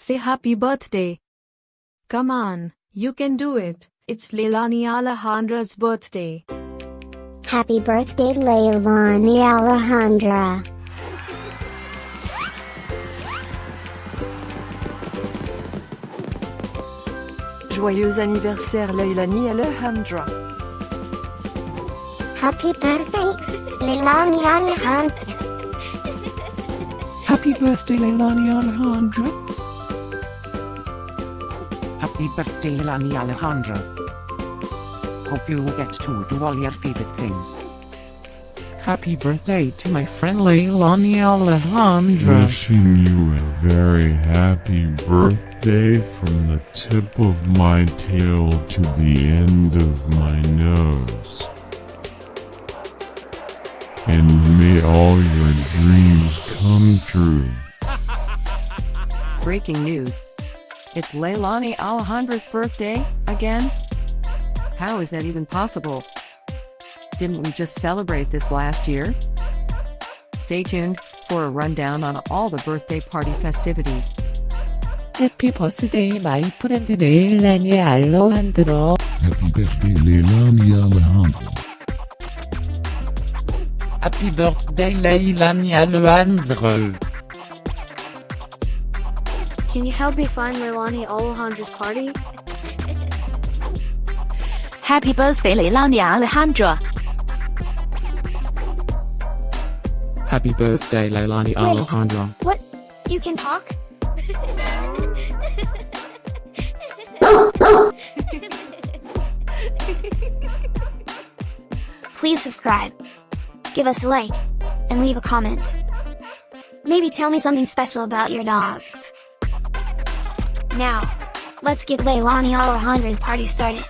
Say happy birthday. Come on, you can do it. It's Leilani Alejandra's birthday. Happy birthday, Leilani Alejandra. Joyeux anniversaire Leilani Alejandra. Happy birthday, Leilani Alejandra. Happy birthday, Leilani Alejandra. Happy birthday, Leilani Alejandra. Hope you get to do all your favorite things. Happy birthday to my friend Leilani Alejandra. Wishing you a very happy birthday from the tip of my tail to the end of my nose. And may all your dreams come true. Breaking news. It's Leilani Alejandra's birthday, again? How is that even possible? Didn't we just celebrate this last year? Stay tuned for a rundown on all the birthday party festivities. Happy birthday, my friend Leilani Alejandra. Happy birthday, Leilani Alejandra. Happy birthday, Leilani Alejandra. Can you help me find Leilani Alejandra's party? Happy birthday, Leilani Alejandra. Happy birthday, Leilani Alejandra. What? You can talk? Please subscribe, give us a like, and leave a comment. Maybe tell me something special about your dogs. Now, let's get Leilani Alejandra's party started.